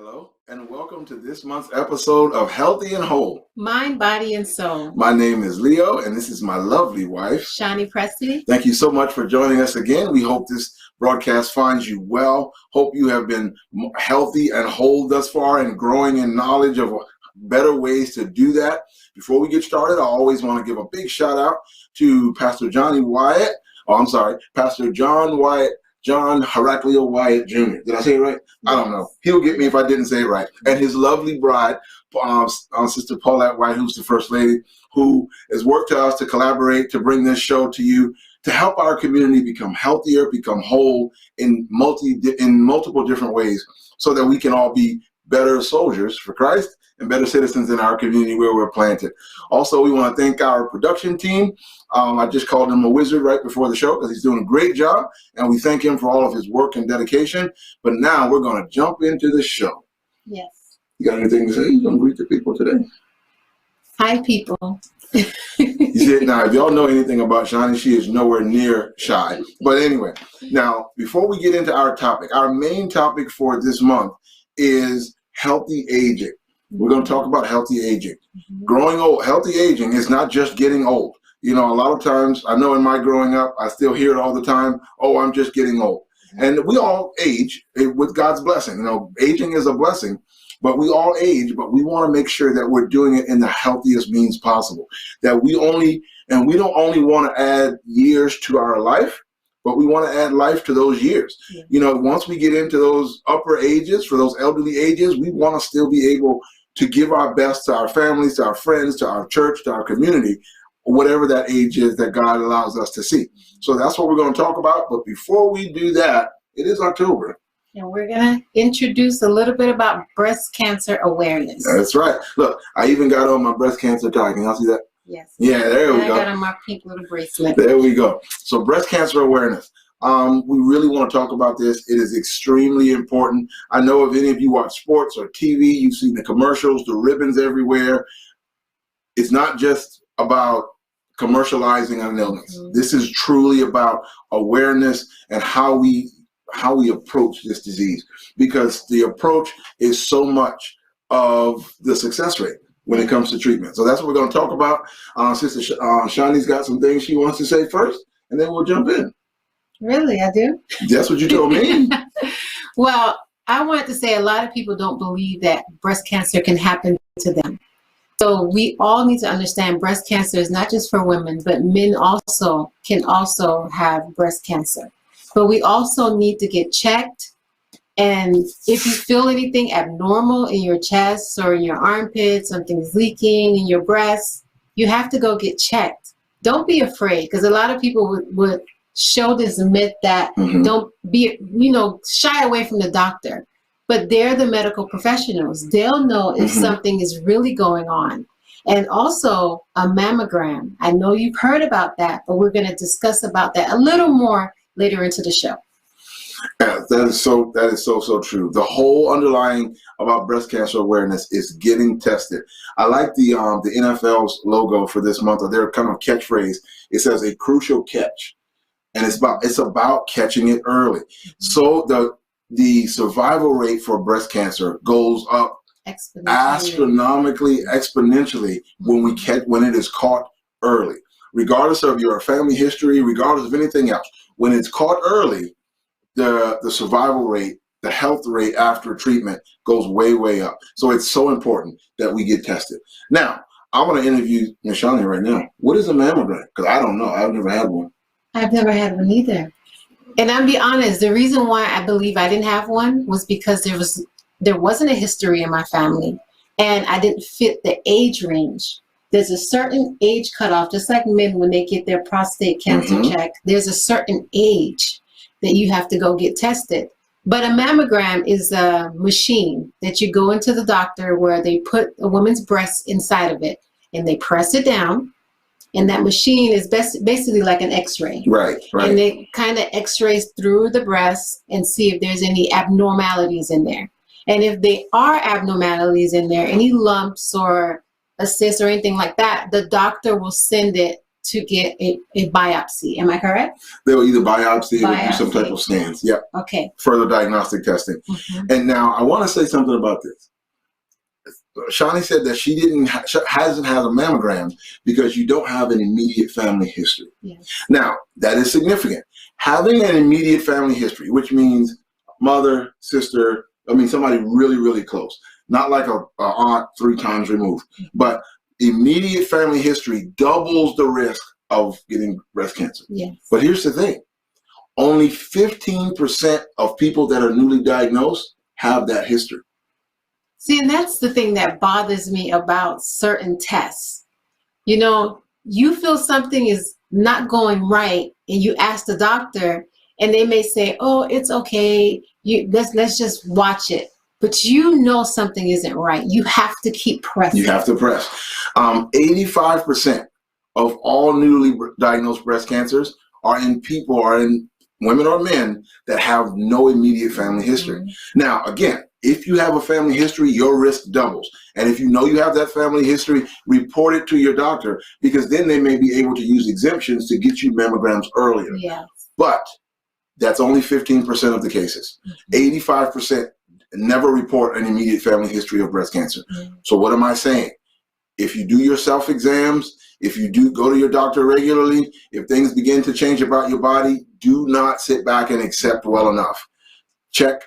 Hello, and welcome to this month's episode of Healthy and Whole. Mind, Body, and Soul. My name is Leo, and this is my lovely wife, Shani Presley. Thank you so much for joining us again. We hope this broadcast finds you well. Hope you have been healthy and whole thus far and growing in knowledge of better ways to do that. Before we get started, I always want to give a big shout out to Pastor Pastor John Heraclio Wyatt Jr. Did I say it right? I don't know. He'll get me if I didn't say it right. And his lovely bride, Sister Paulette White, who's the First Lady, who has worked to us to collaborate, to bring this show to you, to help our community become healthier, become whole in multiple different ways, so that we can all be better soldiers for Christ and better citizens in our community where we're planted. Also, we want to thank our production team. I just called him a wizard right before the show because he's doing a great job, and we thank him for all of his work and dedication. But now we're going to jump into the show. Yes. You got anything to say? You going to greet the people today? Hi, people. You see, now, if y'all know anything about Shani, she is nowhere near shy. But anyway, now, before we get into our topic, our main topic for this month is healthy aging. We're going to talk about healthy aging. Growing old, healthy aging is not just getting old. You know, a lot of times, I know in my growing up, I still hear it all the time, oh, I'm just getting old. And we all age with God's blessing. You know, aging is a blessing, but we all age, but we want to make sure that we're doing it in the healthiest means possible. That we don't only want to add years to our life, but we want to add life to those years. Yeah. You know, once we get into those upper ages, for those elderly ages, we want to still be able to give our best to our families, to our friends, to our church, to our community, whatever that age is that God allows us to see. So that's what we're going to talk about. But before we do that, it is October. And we're going to introduce a little bit about breast cancer awareness. That's right. Look, I even got on my breast cancer tie. Can y'all see that? Yes. Yeah, there we go. I got on my pink little bracelet. There we go. So breast cancer awareness. We really want to talk about this. It is extremely important. I know if any of you watch sports or TV, you've seen the commercials, the ribbons everywhere. It's not just about commercializing an illness. Mm-hmm. This is truly about awareness and how we approach this disease, because the approach is so much of the success rate when it comes to treatment. So that's what we're going to talk about. Sister Shani's got some things she wants to say first, and then we'll jump in. Really, I do? That's what you told me. Well, I wanted to say a lot of people don't believe that breast cancer can happen to them. So we all need to understand breast cancer is not just for women, but men also can also have breast cancer. But we also need to get checked. And if you feel anything abnormal in your chest or in your armpit, something's leaking in your breast, you have to go get checked. Don't be afraid, because a lot of people would show this myth that don't be, shy away from the doctor. But they're the medical professionals. They'll know if something is really going on. And also a mammogram. I know you've heard about that, but we're going to discuss about that a little more later into the show. Yeah, that is so true. The whole underlying about breast cancer awareness is getting tested. I like the NFL's logo for this month, or their kind of catchphrase. It says a crucial catch, and it's about catching it early. So the survival rate for breast cancer goes up astronomically, exponentially when it is caught early, regardless of your family history, regardless of anything else. When it's caught early, the survival rate, the health rate after treatment goes way, way up. So it's so important that we get tested. Now, I want to interview Ms. Shani right now. What is a mammogram? Because I don't know. I've never had one. I've never had one either. And I'll be honest, the reason why I believe I didn't have one was because there wasn't a history in my family, and I didn't fit the age range. There's a certain age cutoff, just like men when they get their prostate cancer checked. There's a certain age that you have to go get tested. But a mammogram is a machine that you go into the doctor where they put a woman's breast inside of it, and they press it down. And that machine is basically like an X-ray. Right. And it kind of X-rays through the breast and see if there's any abnormalities in there. And if there are abnormalities in there, any lumps or a cyst or anything like that, the doctor will send it to get a biopsy. Am I correct? They will either biopsy or do some type of scans. Yep. Okay. Further diagnostic testing. And now I want to say something about this. Shani said that she hasn't had a mammogram because you don't have an immediate family history. Yes. Now, that is significant. Having an immediate family history, which means mother, sister, somebody really, really close. Not like a aunt 3 times removed, but immediate family history doubles the risk of getting breast cancer. Yes. But here's the thing. Only 15% of people that are newly diagnosed have that history. See, and that's the thing that bothers me about certain tests. You know, you feel something is not going right and you ask the doctor and they may say, oh, it's okay. Let's just watch it. But you know something isn't right. You have to keep pressing. You have to press. 85% of all newly diagnosed breast cancers are in women or men that have no immediate family history. Now, again, if you have a family history, your risk doubles. And if you know you have that family history, report it to your doctor, because then they may be able to use exemptions to get you mammograms earlier. Yes. But that's only 15% of the cases. 85% never report an immediate family history of breast cancer. So what am I saying? If you do your self-exams, if you do go to your doctor regularly, if things begin to change about your body, do not sit back and accept well enough. Check,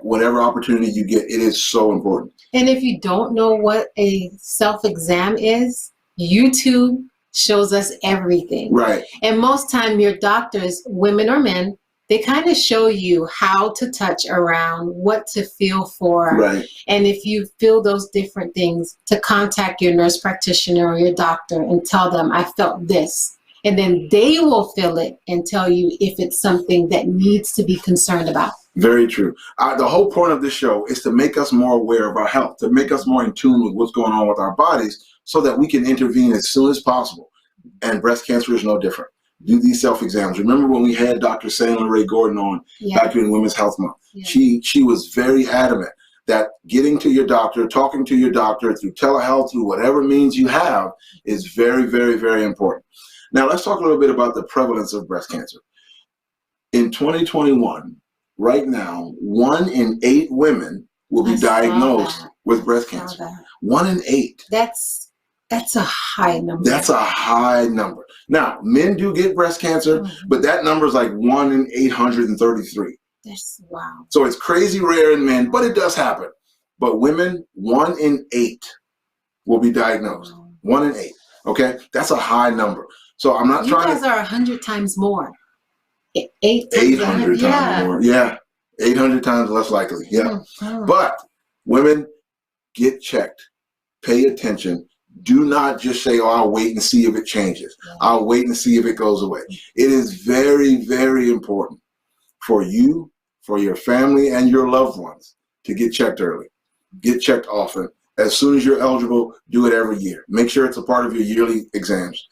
whatever opportunity you get. It is so important. And if you don't know what a self-exam is, YouTube shows us everything. Right. And most time your doctors, women or men, they kind of show you how to touch around, what to feel for. Right. And if you feel those different things, to contact your nurse practitioner or your doctor and tell them, I felt this. And then they will feel it and tell you if it's something that needs to be concerned about. Very true. The whole point of this show is to make us more aware of our health, to make us more in tune with what's going on with our bodies so that we can intervene as soon as possible. And breast cancer is no different. Do these self-exams. Remember when we had Dr. Sandra Ray Gordon on back during Women's Health Month? Yeah. She was very adamant that getting to your doctor, talking to your doctor through telehealth, through whatever means you have, is very, very, very important. Now let's talk a little bit about the prevalence of breast cancer. In 2021, right now, 1 in 8 women will be diagnosed with breast cancer. 1 in 8. That's a high number. That's a high number. Now, men do get breast cancer, but that number is like 1 in 833. That's wow. So it's crazy rare in men, but it does happen. But women, 1 in 8 will be diagnosed. 1 in 8. Okay, that's a high number. So I'm not trying. You guys are 100 times more. 800 times more. Yeah, 800 times less likely. Yeah, but women, get checked. Pay attention. Do not just say, oh, I'll wait and see if it changes. I'll wait and see if it goes away. It is very, very important for you, for your family, and your loved ones to get checked early. Get checked often. As soon as you're eligible, do it every year. Make sure it's a part of your yearly exams.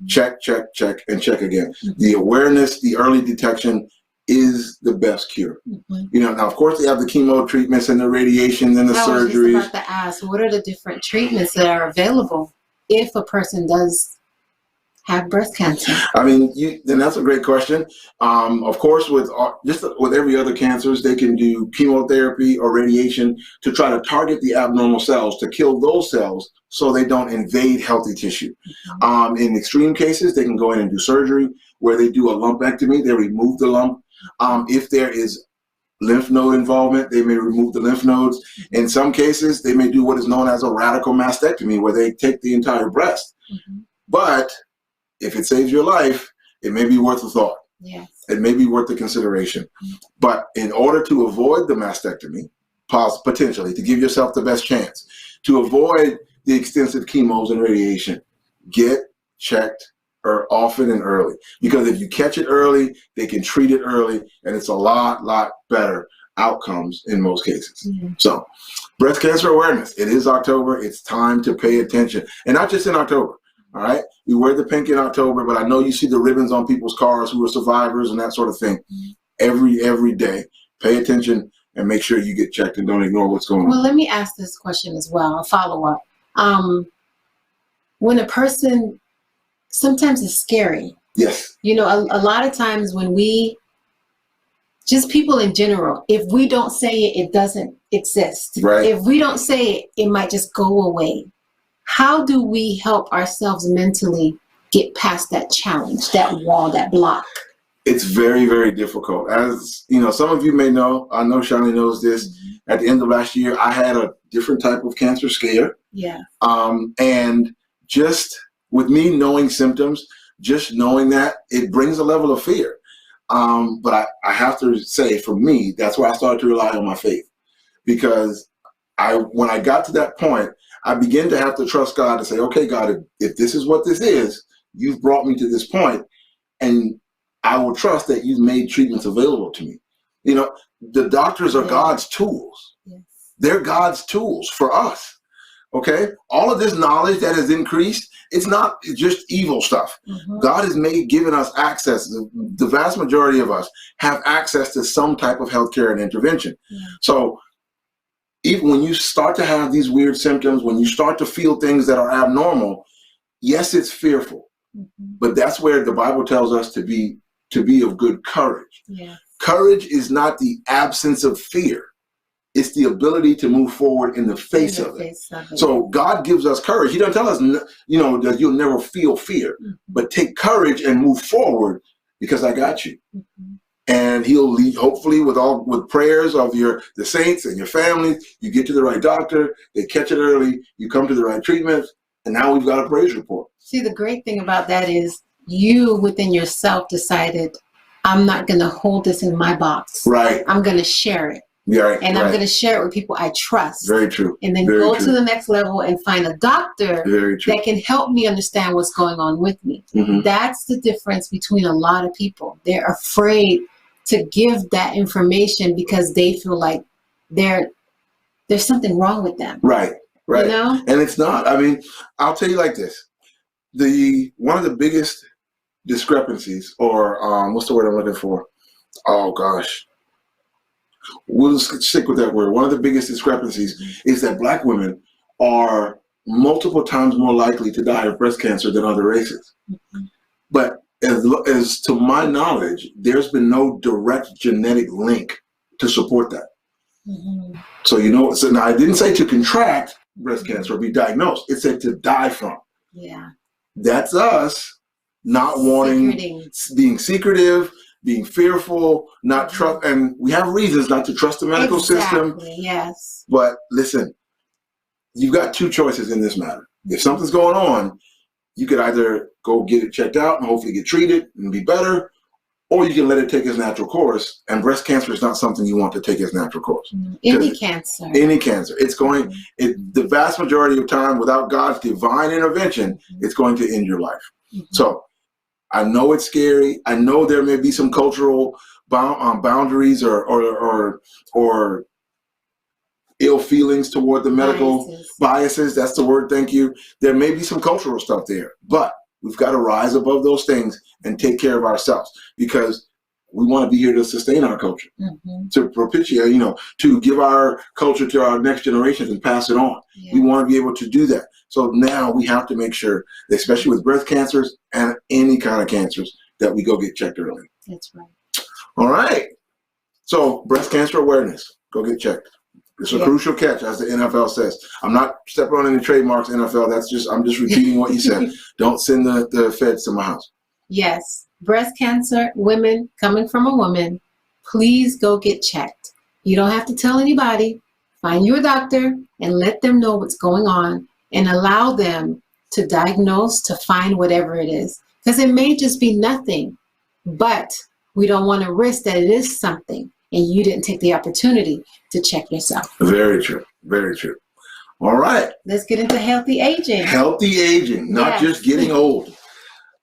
Check, and check again. The awareness, the early detection is the best cure. You know, now, of course, they have the chemo treatments and the radiation and the surgeries. I was just about to ask, what are the different treatments that are available if a person does have breast cancer? I mean, then that's a great question. Of course, with every other cancers, they can do chemotherapy or radiation to try to target the abnormal cells, to kill those cells so they don't invade healthy tissue. In extreme cases, they can go in and do surgery where they do a lumpectomy. They remove the lump. If there is lymph node involvement, they may remove the lymph nodes. In some cases, they may do what is known as a radical mastectomy, where they take the entire breast. But if it saves your life, it may be worth a thought. Yes. It may be worth the consideration. But in order to avoid the mastectomy, potentially, to give yourself the best chance, to avoid the extensive chemos and radiation, get checked often and early. Because if you catch it early, they can treat it early, and it's a lot better outcomes in most cases. So, breast cancer awareness. It is October. It's time to pay attention. And not just in October. All right, we wear the pink in October, but I know you see the ribbons on people's cars who are survivors and that sort of thing. Every day, pay attention and make sure you get checked and don't ignore what's going on. Well, let me ask this question as well, a follow-up. When a person sometimes it's scary. Yes. You know, a lot of times when just people in general, if we don't say it, it doesn't exist. Right. If we don't say it, it might just go away. How do we help ourselves mentally get past that challenge, that wall, that block? It's very, very difficult. As you know, some of you may know, I know Shani knows this. Mm-hmm. At the end of last year, I had a different type of cancer scare. Yeah. And just with me knowing symptoms, just knowing that, it brings a level of fear. But I have to say, for me, that's where I started to rely on my faith. Because when I got to that point, I began to have to trust God to say, okay, God, if this is what this is, you've brought me to this point, and I will trust that you've made treatments available to me. You know, the doctors are God's tools. Yes. They're God's tools for us. Okay? All of this knowledge that has increased, it's not just evil stuff. Mm-hmm. God has given us access. The vast majority of us have access to some type of healthcare and intervention. Yeah. So even when you start to have these weird symptoms, when you start to feel things that are abnormal, yes, it's fearful. Mm-hmm. But that's where the Bible tells us to be of good courage. Yeah. Courage is not the absence of fear. It's the ability to move forward in the face of it. So God gives us courage. He doesn't tell us, you know, that you'll never feel fear, mm-hmm. but take courage and move forward because I got you. Mm-hmm. And he'll lead, hopefully with prayers of the saints and your family, you get to the right doctor, they catch it early, you come to the right treatment, and now we've got a praise report. See, the great thing about that is you within yourself decided, I'm not going to hold this in my box. Right. I'm going to share it. Yeah, right, and I'm going to share it with people I trust. Very true. And then go to the next level and find a doctor that can help me understand what's going on with me. Mm-hmm. That's the difference between a lot of people. They're afraid to give that information because they feel like there's something wrong with them. Right, right. You know? And it's not. I mean, I'll tell you like this. One of the biggest discrepancies, or what's the word I'm looking for? Oh, gosh. We'll stick with that word. One of the biggest discrepancies is that Black women are multiple times more likely to die of breast cancer than other races. Mm-hmm. But as to my knowledge, there's been no direct genetic link to support that. Mm-hmm. So, you know, so now I didn't say to contract breast cancer or be diagnosed. It said to die from. Yeah. That's us not wanting, being secretive, being fearful, not trust, and we have reasons not to trust the medical system. Yes. But listen, you've got two choices in this matter. If something's going on, you could either go get it checked out and hopefully get treated and be better, or you can let it take its natural course. And breast cancer is not something you want to take its natural course. Any cancer. Any cancer. It's going, the vast majority of time, without God's divine intervention, it's going to end your life. Mm-hmm. So I know it's scary. I know there may be some cultural boundaries or ill feelings toward the medical biases. That's the word. Thank you. There may be some cultural stuff there, but we've got to rise above those things and take care of ourselves because we want to be here to sustain our culture, to propitiate, you know, to give our culture to our next generations and pass it on. Yeah. We want to be able to do that. So now we have to make sure, especially with breast cancers and any kind of cancers, that we go get checked early. That's right. All right. So breast cancer awareness, go get checked. It's a crucial catch, as the NFL says. I'm not stepping on any trademarks, NFL. I'm just repeating what you said. Don't send the feds to my house. Yes. Breast cancer, women coming from a woman, please go get checked. You don't have to tell anybody. Find you a doctor and let them know what's going on and allow them to diagnose, to find whatever it is. Because it may just be nothing, but we don't want to risk that it is something and you didn't take the opportunity to check yourself. Very true. Very true. All right. Let's get into healthy aging. Healthy aging, not just getting old.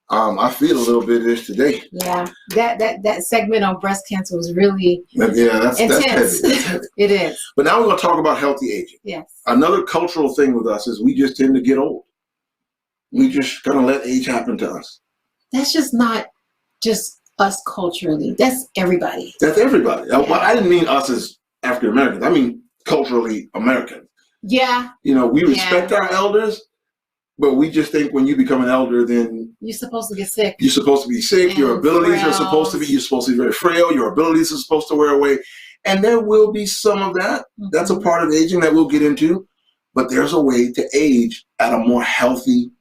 I feel a little bit of this today. Yeah, that segment on breast cancer was really that's intense. That's heavy. It is. But now we're going to talk about healthy aging. Yes. Another cultural thing with us is we just tend to get old. We just kind of let age happen to us. That's just not just us culturally. That's everybody. That's everybody. Yeah. Well, I didn't mean us as African Americans. I mean culturally American. Yeah. You know, we respect our elders, But we just think when you become an elder, then you're supposed to get sick. You're supposed to be sick. And your abilities frail. are supposed to be, you're supposed to be very frail. Your abilities are supposed to wear away. And there will be some of that. That's a part of aging that we'll get into. But there's a way to age at a more healthy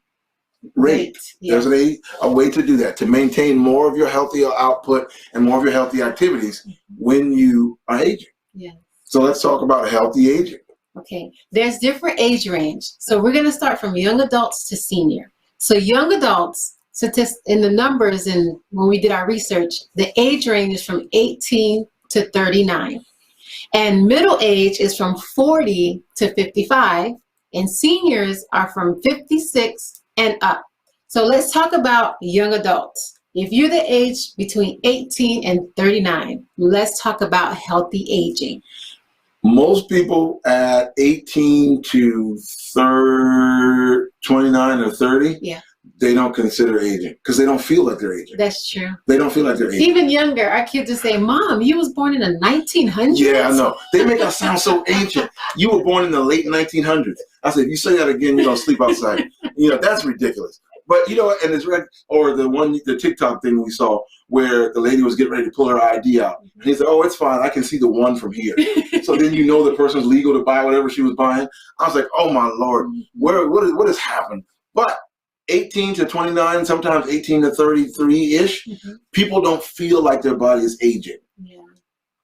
rate. Yes. There's a way to do that, to maintain more of your healthy output and more of your healthy activities when you are aging. Yes. So let's talk about healthy aging. Okay, there's different age range. So we're going to start from young adults to senior. So young adults, in the numbers and when we did our research, the age range is from 18 to 39. And middle age is from 40 to 55. And seniors are from 56 and up. So let's talk about young adults. If you're the age between 18 and 39, let's talk about healthy aging. Most people at 18 to 29 or 30, they don't consider aging because they don't feel like they're aging. That's true. They don't feel like they're aging. Even younger, our kids will say, Mom, you was born in the 1900s? Yeah, I know. They make us sound so ancient. You were born in the late 1900s. I said, if you say that again, you're going to sleep outside. That's ridiculous. But, and it's or the TikTok thing we saw where the lady was getting ready to pull her ID out. And he said, oh, it's fine. I can see the one from here. So then the person's legal to buy whatever she was buying. I was like, oh, my Lord, what has happened? But 18 to 29, sometimes 18 to 33-ish, people don't feel like their body is aging. Yeah.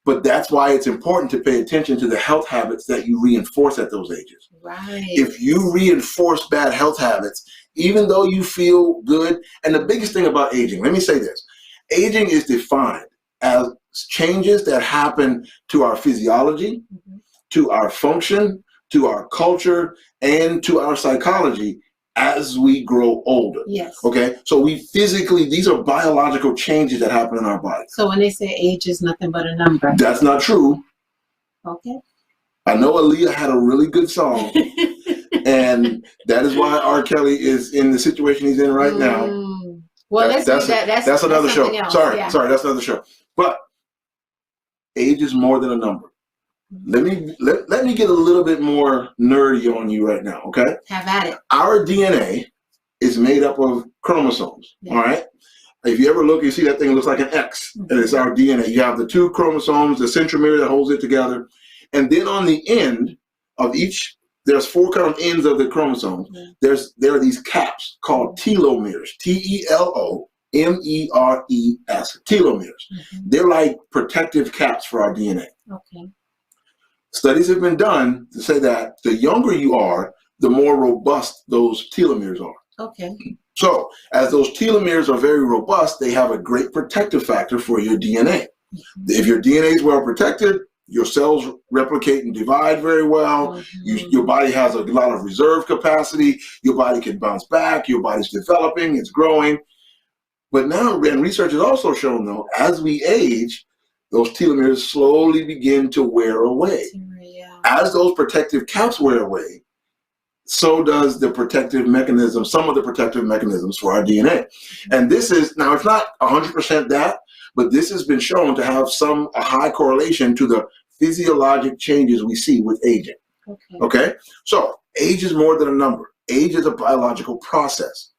But that's why it's important to pay attention to the health habits that you reinforce at those ages. Right. If you reinforce bad health habits, even though you feel good, and the biggest thing about aging, let me say this, aging is defined as changes that happen to our physiology, to our function, to our culture, and to our psychology as we grow older. Yes. Okay? So these are biological changes that happen in our body. So when they say age is nothing but a number. That's not true. Okay. I know Aaliyah had a really good song, and that is why R. Kelly is in the situation he's in right now. Well, that's another show. Else. Sorry, that's another show. But age is more than a number. Let me get a little bit more nerdy on you right now, okay? Have at it. Our DNA is made up of chromosomes, all right? If you ever look, you see that thing looks like an X, and it's our DNA. You have the two chromosomes, the centromere that holds it together, and then on the end of each, there's four kind of ends of the chromosomes. There are these caps called telomeres, Telomeres, telomeres. They're like protective caps for our DNA. Okay. Studies have been done to say that the younger you are, the more robust those telomeres are. Okay. So as those telomeres are very robust, they have a great protective factor for your DNA. If your DNA is well protected, your cells replicate and divide very well. Your body has a lot of reserve capacity. Your body can bounce back. Your body's developing. It's growing. But now, and research has also shown, though, as we age, those telomeres slowly begin to wear away. As those protective caps wear away, so does the protective mechanism, some of the protective mechanisms for our DNA. And this is, now it's not 100% that, but this has been shown to have a high correlation to the physiologic changes we see with aging. Okay? So age is more than a number. Age is a biological process.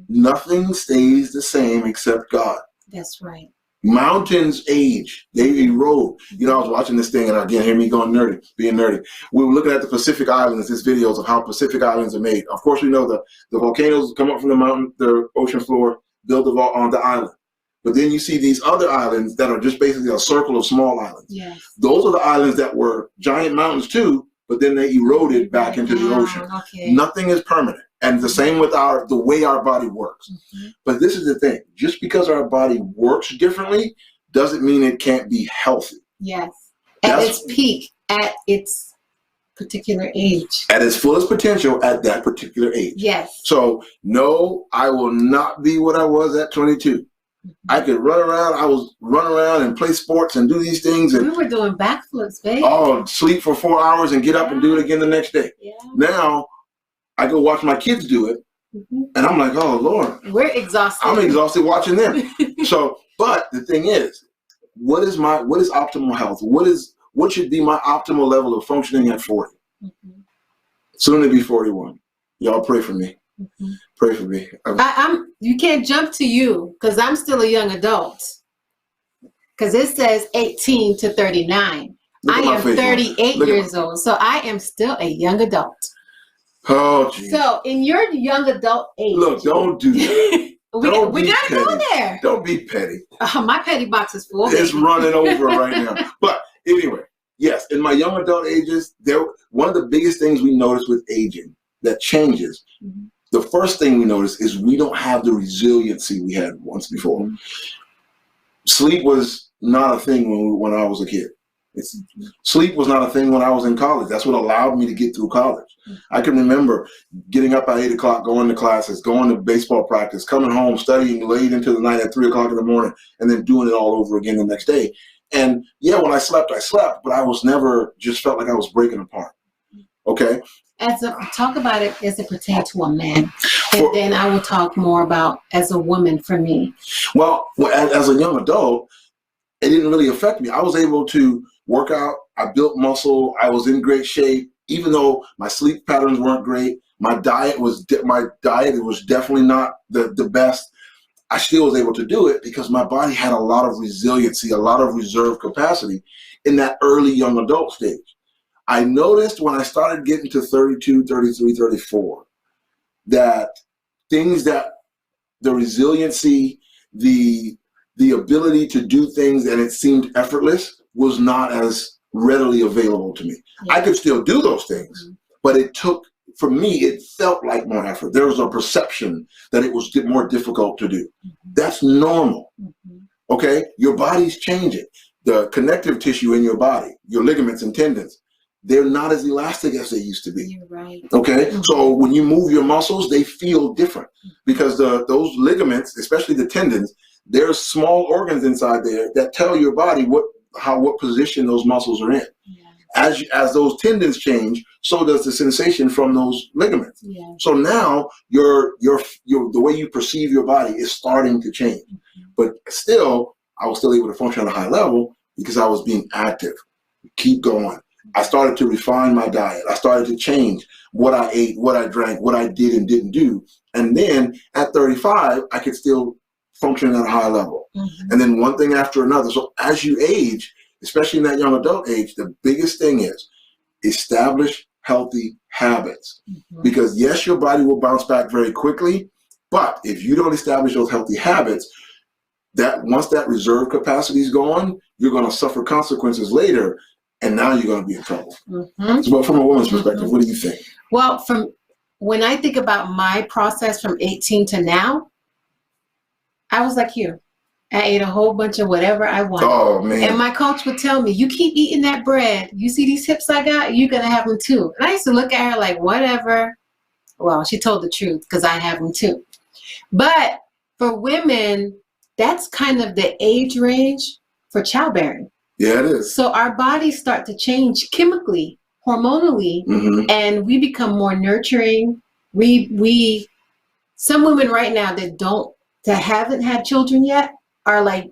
Nothing stays the same except God. That's right. Mountains age, they erode. I was watching this thing, and again, hear me being nerdy. We were looking at the Pacific Islands, these videos of how Pacific Islands are made. Of course, we know the volcanoes come up from the mountain, the ocean floor, build on the island. But then you see these other islands that are just basically a circle of small islands. Yes. Those are the islands that were giant mountains too, but then they eroded back into the ocean. Okay. Nothing is permanent. And the same with the way our body works. But this is the thing. Just because our body works differently doesn't mean it can't be healthy. Yes. At its peak, at its particular age. At its fullest potential at that particular age. Yes. So, no, I will not be what I was at 22. I could run around. I was run around and play sports and do these things. And we were doing backflips, babe. Oh, sleep for 4 hours and get up and do it again the next day. Yeah. Now, I go watch my kids do it, and I'm like, oh, Lord. We're exhausted. I'm exhausted watching them. So, but the thing is, what is optimal health? What should be my optimal level of functioning at 40? Soon to be 41. Y'all pray for me. Mm-hmm. Pray for me. You can't jump to you because I'm still a young adult. Because it says 18 to 39. I am 38 years old, so I am still a young adult. Oh, geez. So in your young adult age. Look, don't do that. we gotta go there. Don't be petty. My petty box is full. It's running over right now. But anyway, yes, in my young adult ages, one of the biggest things we notice with aging that changes, mm-hmm. the first thing we notice is we don't have the resiliency we had once before. Mm-hmm. Sleep was not a thing when I was a kid. Sleep was not a thing when I was in college. That's what allowed me to get through college. I can remember getting up at 8 o'clock, going to classes, going to baseball practice, coming home, studying late into the night at 3 o'clock in the morning, and then doing it all over again the next day. And yeah, when I slept, but I was never just felt like I was breaking apart. Okay? Talk about it as it pertains to a man. And then I will talk more about as a woman for me. Well, as a young adult, it didn't really affect me. I was able to work out. I built muscle. I was in great shape, even though my sleep patterns weren't great. My diet was definitely not the best. I still was able to do it because my body had a lot of resiliency, a lot of reserve capacity in that early young adult stage. I noticed when I started getting to 32, 33, 34, that things that the resiliency, the ability to do things and it seemed effortless was not as readily available to me. Yeah. I could still do those things, mm-hmm. but for me, it felt like more effort. There was a perception that it was more difficult to do. Mm-hmm. That's normal, mm-hmm. okay? Your body's changing. The connective tissue in your body, your ligaments and tendons, they're not as elastic as they used to be. You're right. Okay, mm-hmm. So when you move your muscles, they feel different because those ligaments, especially the tendons, there's small organs inside there that tell your body what position those muscles are in. Yeah. As those tendons change, so does the sensation from those ligaments. Yeah. So now the way you perceive your body is starting to change. Mm-hmm. But still, I was still able to function at a high level because I was being active. Keep going. I started to refine my diet. I started to change what I ate, what I drank, what I did and didn't do. And then at 35, I could still function at a high level. Mm-hmm. And then one thing after another. So as you age, especially in that young adult age, the biggest thing is establish healthy habits. Mm-hmm. Because yes, your body will bounce back very quickly, but if you don't establish those healthy habits, that once that reserve capacity is gone, you're going to suffer consequences later, and now you're going to be in trouble. Mm-hmm. So, but from a woman's perspective, mm-hmm. what do you think? Well, when I think about my process from 18 to now, I was like you. I ate a whole bunch of whatever I wanted. Oh, man. And my coach would tell me, you keep eating that bread. You see these hips I got? You're going to have them too. And I used to look at her like, whatever. Well, she told the truth because I have them too. But for women, that's kind of the age range for childbearing. Yeah, it is. So our bodies start to change chemically, hormonally, mm-hmm. and we become more nurturing. Some women right now that haven't had children yet are like,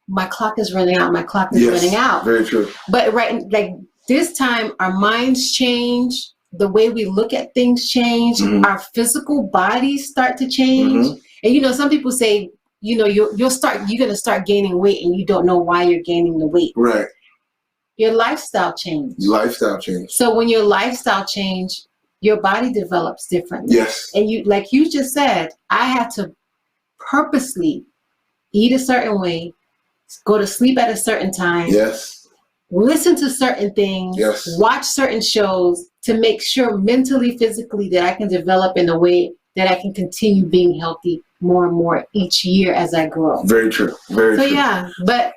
my clock is running out. My clock is running out. Very true. But like this time, our minds change. The way we look at things change. Mm-hmm. Our physical bodies start to change. Mm-hmm. And some people say, you're going to start gaining weight and you don't know why you're gaining the weight. Right. Your lifestyle change. So when your lifestyle change, your body develops differently. Yes. And like you just said, I had to purposely eat a certain way, go to sleep at a certain time. Yes. Listen to certain things. Yes. Watch certain shows to make sure mentally, physically that I can develop in a way that I can continue being healthy more and more each year as I grow. Very true. Very true. So yeah, but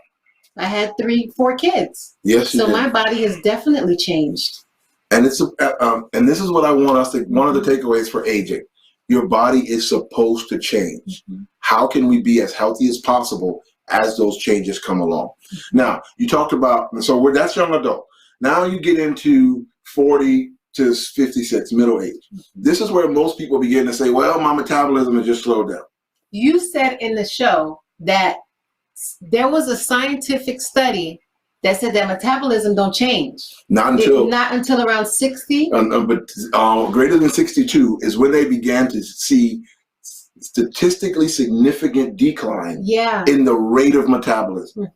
I had 4 kids. Yes, you so did. My body has definitely changed. And it's and this is what I want us to. One of the takeaways for aging: your body is supposed to change. Mm-hmm. How can we be as healthy as possible as those changes come along? Mm-hmm. Now you talked about that's young adult. Now you get into 40 to 56, middle age. Mm-hmm. This is where most people begin to say, "Well, my metabolism has just slowed down." You said in the show that there was a scientific study that said that metabolism don't change. Not until around 60. But greater than 62 is when they began to see statistically significant decline in the rate of metabolism.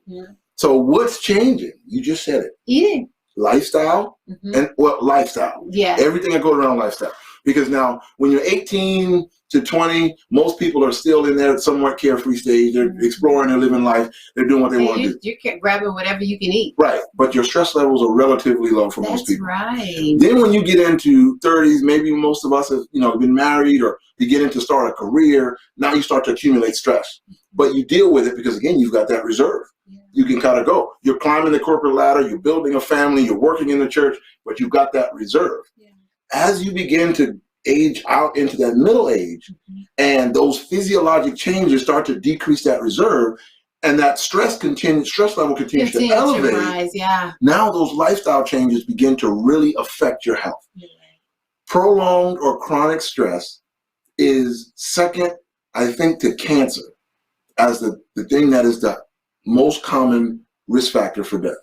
So what's changing? You just said it. Eating. Lifestyle and lifestyle. Yeah. Everything that goes around lifestyle. Because now when you're 18 to 20, most people are still in their somewhat carefree stage. They're exploring, they're living life. They're doing what they want to do. You're grabbing whatever you can eat. Right. But your stress levels are relatively low for most people. That's right. Then when you get into 30s, maybe most of us have, been married or beginning to start a career. Now you start to accumulate stress. But you deal with it because, again, you've got that reserve. You can kind of go. You're climbing the corporate ladder. You're building a family. You're working in the church. But you've got that reserve. As you begin to age out into that middle age and those physiologic changes start to decrease that reserve and that stress level continues to elevate, rise, now those lifestyle changes begin to really affect your health. Prolonged or chronic stress is second, I think, to cancer as the thing that is the most common risk factor for death.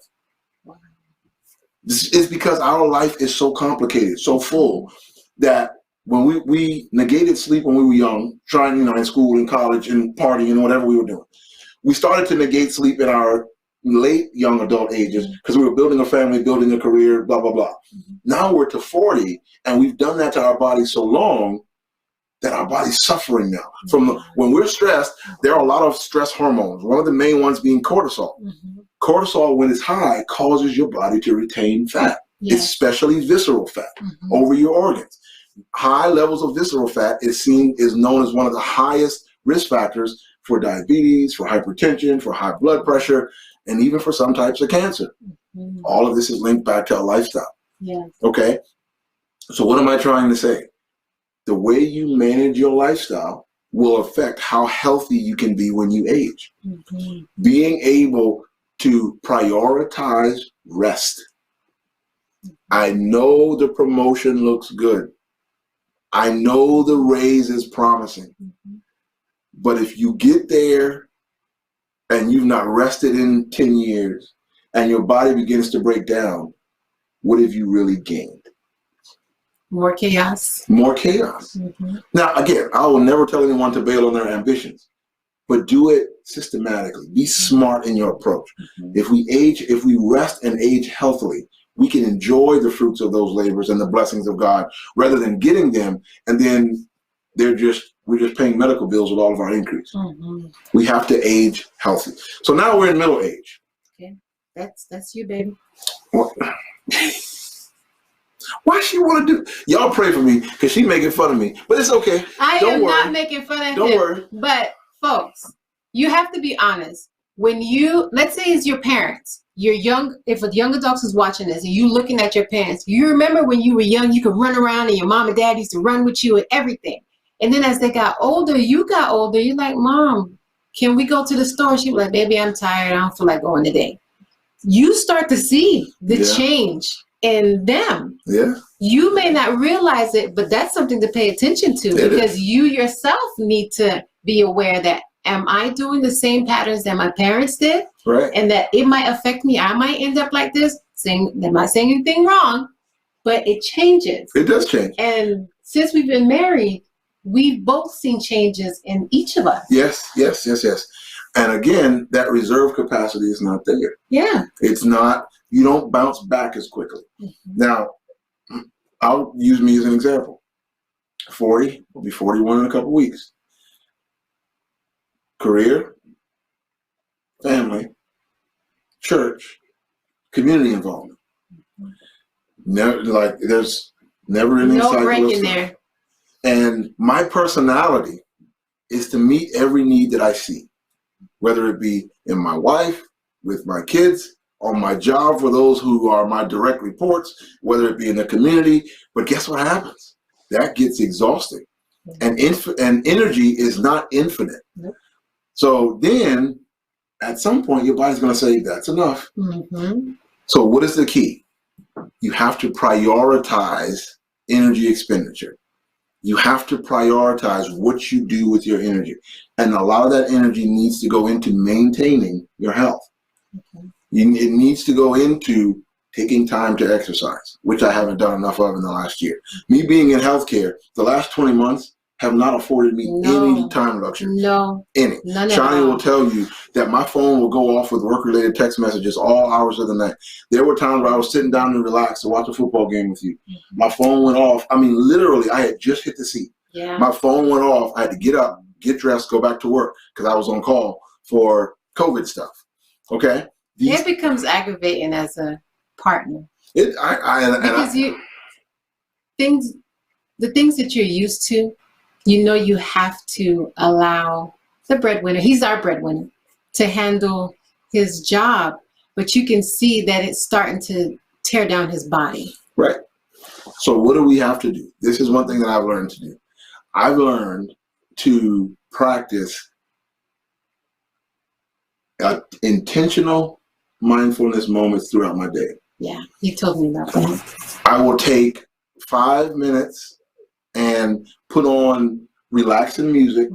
This is because our life is so complicated, so full, that when we negated sleep when we were young, trying, in school and college and partying and whatever we were doing. We started to negate sleep in our late young adult ages because we were building a family, building a career, blah, blah, blah. Now we're to 40 and we've done that to our body so long that our body's suffering now. When we're stressed, there are a lot of stress hormones. One of the main ones being cortisol. Cortisol, when it's high, causes your body to retain fat, especially visceral fat over your organs. High levels of visceral fat is known as one of the highest risk factors for diabetes, for hypertension, for high blood pressure, and even for some types of cancer. All of this is linked back to a lifestyle. Okay? So what am I trying to say? The way you manage your lifestyle will affect how healthy you can be when you age. Being able to prioritize rest. I know the promotion looks good. I know the raise is promising. But if you get there and you've not rested in 10 years and your body begins to break down, what have you really gained? More chaos. More chaos. Now, again, I will never tell anyone to bail on their ambitions, but do it systematically. Be smart in your approach. If we rest and age healthily, we can enjoy the fruits of those labors and the blessings of God rather than getting them and then we're just paying medical bills with all of our increase. We have to age healthy. So now we're in middle age. Okay, that's you, baby. What? Why she want to do? Y'all pray for me because she's making fun of me, but it's okay. I am not making fun of him. Don't worry. But folks, you have to be honest. When let's say it's your parents, you're young. If a young adult is watching this and you looking at your parents, you remember when you were young, you could run around and your mom and dad used to run with you and everything. And then as they got older, you're like, Mom, can we go to the store? She was like, baby, I'm tired. I don't feel like going today. You start to see the change in them. You may not realize it, but that's something to pay attention to because you yourself need to be aware that, am I doing the same patterns that my parents did? Right. And that it might affect me. I might end up like this. I'm not saying anything wrong, but it changes. It does change. And since we've been married, we've both seen changes in each of us. Yes. And again, that reserve capacity is not there. It's not, you don't bounce back as quickly. Now, I'll use me as an example. 40, will be 41 in a couple weeks. Career, family, church, community involvement. There's never any no cycle break of in stuff. there. And my personality is to meet every need that I see, whether it be in my wife, with my kids, on my job for those who are my direct reports, whether it be in the community. But guess what happens? That gets exhausting. And energy is not infinite. So then, at some point, your body's going to say, that's enough. So what is the key? You have to prioritize energy expenditure. You have to prioritize what you do with your energy. And a lot of that energy needs to go into maintaining your health. It needs to go into taking time to exercise, which I haven't done enough of in the last year. Me being in healthcare, the last 20 months have not afforded me any time luxury. Any. Shani will tell you that my phone will go off with work-related text messages all hours of the night. There were times where I was sitting down and relaxed to watch a football game with you. My phone went off. I mean, literally, I had just hit the seat. Yeah. My phone went off. I had to get up, get dressed, go back to work because I was on call for COVID stuff. Okay? It becomes aggravating as a partner. The things that you're used to, you have to allow the breadwinner, he's our breadwinner, to handle his job, but you can see that it's starting to tear down his body. Right. So what do we have to do? This is one thing that I've learned to do. I've learned to practice intentional mindfulness moments throughout my day. Yeah, you told me about that. I will take 5 minutes and put on relaxing music,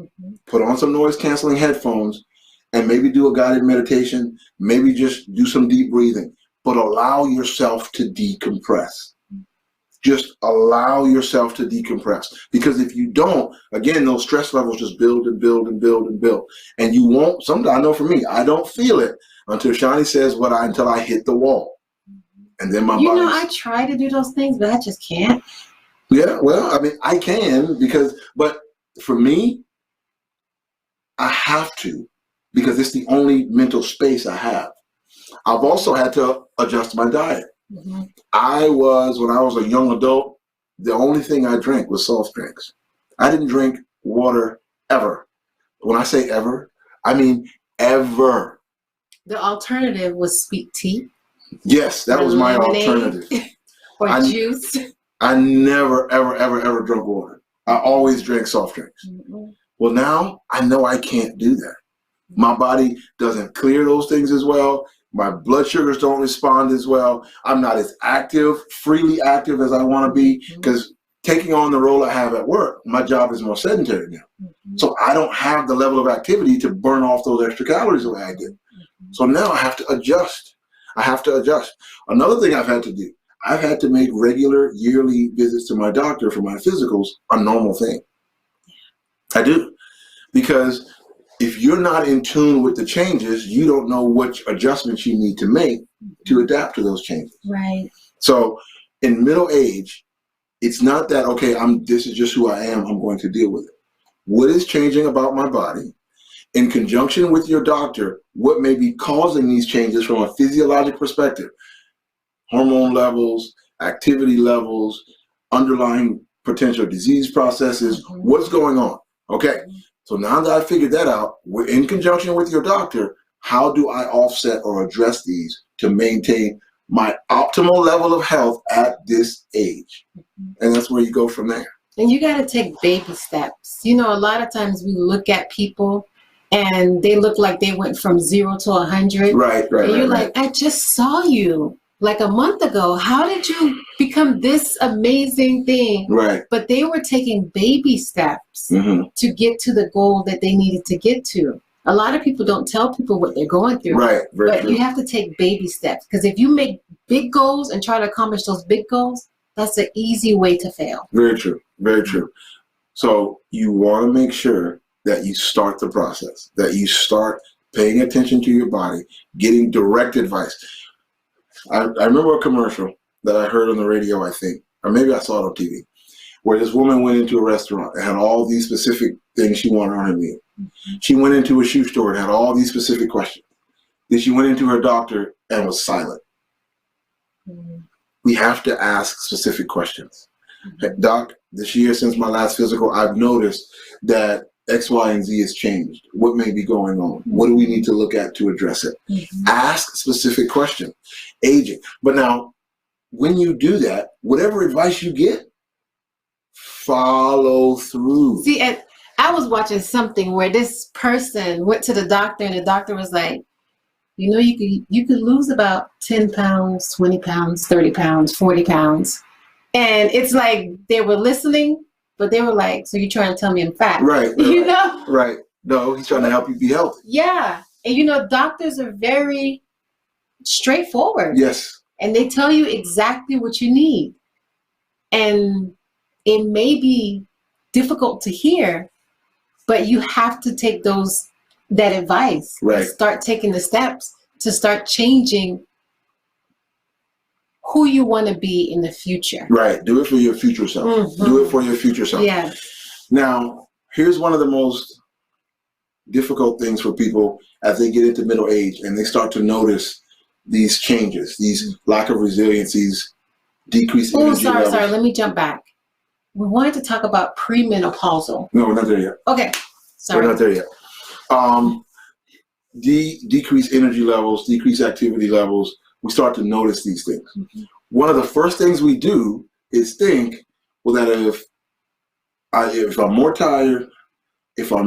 put on some noise canceling headphones, and maybe do a guided meditation, maybe just do some deep breathing, but allow yourself to decompress. Just allow yourself to decompress. Because if you don't, again, those stress levels just build and build and build and build. And you won't, sometimes I know for me, I don't feel it until Shani says until I hit the wall. And then my body. I try to do those things, but I just can't. Yeah, well, I mean, I can but for me, I have to because it's the only mental space I have. I've also had to adjust my diet. When I was a young adult, the only thing I drank was soft drinks. I didn't drink water ever. When I say ever, I mean ever. The alternative was sweet tea. Yes, that was my alternative. Or juice. I never, ever, ever, ever drank water. I always drank soft drinks. Well, now I know I can't do that. My body doesn't clear those things as well. My blood sugars don't respond as well. I'm not as freely active as I want to be because taking on the role I have at work, my job is more sedentary now. So I don't have the level of activity to burn off those extra calories the way I did. So now I have to adjust. Another thing I've had to do, I've had to make regular yearly visits to my doctor for my physicals a normal thing. I do. Because if you're not in tune with the changes, you don't know which adjustments you need to make to adapt to those changes. Right. So in middle age, it's not that, okay, this is just who I am, I'm going to deal with it. What is changing about my body? In conjunction with your doctor, what may be causing these changes from a physiologic perspective? Hormone levels, activity levels, underlying potential disease processes, what's going on? Okay, so now that I figured that out, we're in conjunction with your doctor, how do I offset or address these to maintain my optimal level of health at this age? And that's where you go from there. And you got to take baby steps. A lot of times we look at people and they look like they went from 0 to 100. Right. And you're like, I just saw you like a month ago. How did you become this amazing thing? Right. But they were taking baby steps to get to the goal that they needed to get to. A lot of people don't tell people what they're going through. Right. But true. You have to take baby steps because if you make big goals and try to accomplish those big goals, that's an easy way to fail. Very true. Very true. So you want to make sure that you start the process, that you start paying attention to your body, getting direct advice. I remember a commercial that I heard on the radio, I think, or maybe I saw it on TV, where this woman went into a restaurant and had all these specific things she wanted on her meal. She went into a shoe store and had all these specific questions. Then she went into her doctor and was silent. We have to ask specific questions. Doc, this year since my last physical, I've noticed that X, Y, and Z has changed. What may be going on? What do we need to look at to address it? Ask specific questions. Aging. But now, when you do that, whatever advice you get, follow through. See, I was watching something where this person went to the doctor and the doctor was like, you could lose about 10 pounds, 20 pounds, 30 pounds, 40 pounds. And it's like they were listening, but they were like, so you're trying to tell me I'm fat. Right. Right. No, he's trying to help you be healthy. Yeah. And doctors are very straightforward. Yes. And they tell you exactly what you need. And it may be difficult to hear, but you have to take that advice. Right. And start taking the steps to start changing who you want to be in the future. Right. Do it for your future self. Mm-hmm. Do it for your future self. Yeah. Now, here's one of the most difficult things for people as they get into middle age and they start to notice these changes, these lack of resilience, these decreased energy levels. Sorry. Let me jump back. We wanted to talk about premenopausal. No, we're not there yet. Okay. Sorry. We're not there yet. Decreased energy levels, decreased activity levels. We start to notice these things. Mm-hmm. One of the first things we do is think, well, that if I'm more tired, if I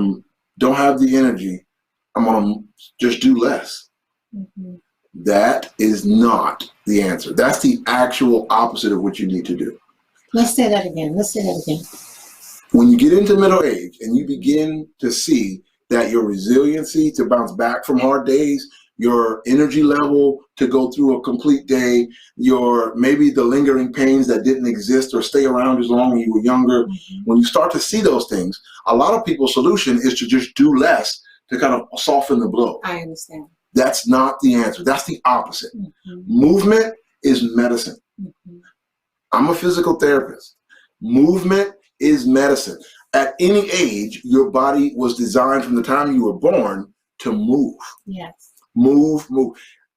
don't have the energy, I'm gonna just do less. Mm-hmm. That is not the answer. That's the actual opposite of what you need to do. Let's say that again. When you get into middle age and you begin to see that your resiliency to bounce back from hard days, your energy level to go through a complete day, maybe the lingering pains that didn't exist or stay around as long when you were younger, Mm-hmm. when you start to see those things, a lot of people's solution is to just do less to kind of soften the blow. I understand. That's not the answer. That's the opposite. Mm-hmm. Movement is medicine. Mm-hmm. I'm a physical therapist. Movement is medicine. At any age, your body was designed from the time you were born to move. Yes. Move.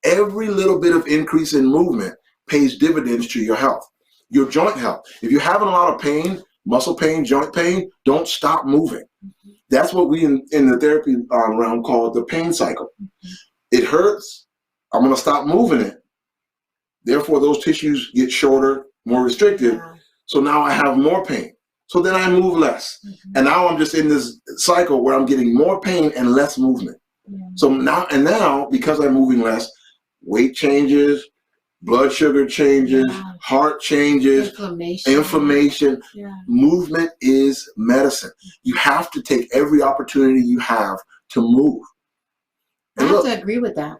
Every little bit of increase in movement pays dividends to your health, your joint health. If you're having a lot of pain, muscle pain, joint pain, don't stop moving. Mm-hmm. That's what we in the therapy realm call the pain cycle. Mm-hmm. It hurts. I'm going to stop moving it. Therefore, those tissues get shorter, more restricted. Yeah. So now I have more pain. So then I move less. Mm-hmm. And now I'm just in this cycle where I'm getting more pain and less movement. Yeah. So now, because I'm moving less, weight changes, blood sugar changes, Yeah. heart changes, inflammation. Yeah. Movement is medicine. You have to take every opportunity you have to move. I And have look, to agree with that.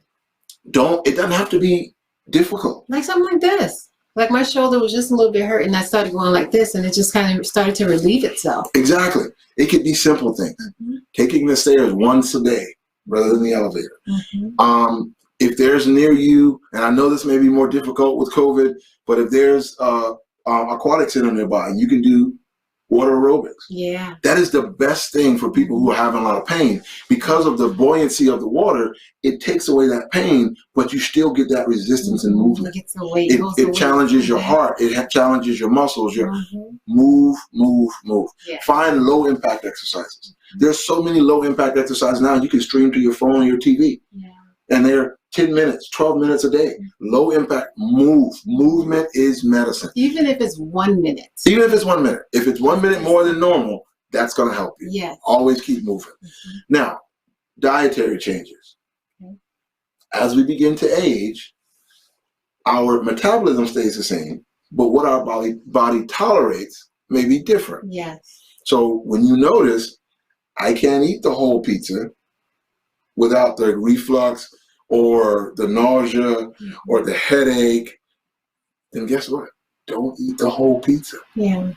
it doesn't have to be difficult. Like something like this. Like my shoulder was just a little bit hurt and I started going like this and it just kind of started to relieve itself. Exactly. It could be simple things. Mm-hmm. Taking the stairs once a day rather than the elevator. Mm-hmm. If there's near you, and I know this may be more difficult with COVID, but if there's aquatic center nearby and you can do water aerobics. Yeah. That is the best thing for people who are having a lot of pain. Because of the buoyancy of the water, it takes away that pain, but you still get that resistance and movement. It gets the weight. It challenges your heart. It challenges your muscles. Mm-hmm. Move. Yeah. Find low impact exercises. There's so many low impact exercises now. You can stream to your phone or your TV. Yeah. And they're 10 minutes, 12 minutes a day. Low impact, Movement is medicine. Even if it's 1 minute. Even if it's 1 minute. If it's 1 minute more than normal, that's going to help you. Yes. Always keep moving. Mm-hmm. Now, dietary changes. Okay. As we begin to age, our metabolism stays the same, but what our body tolerates may be different. Yes. So when you notice, I can't eat the whole pizza without the reflux or the nausea or the headache, then guess what? Don't eat the whole pizza. Yeah.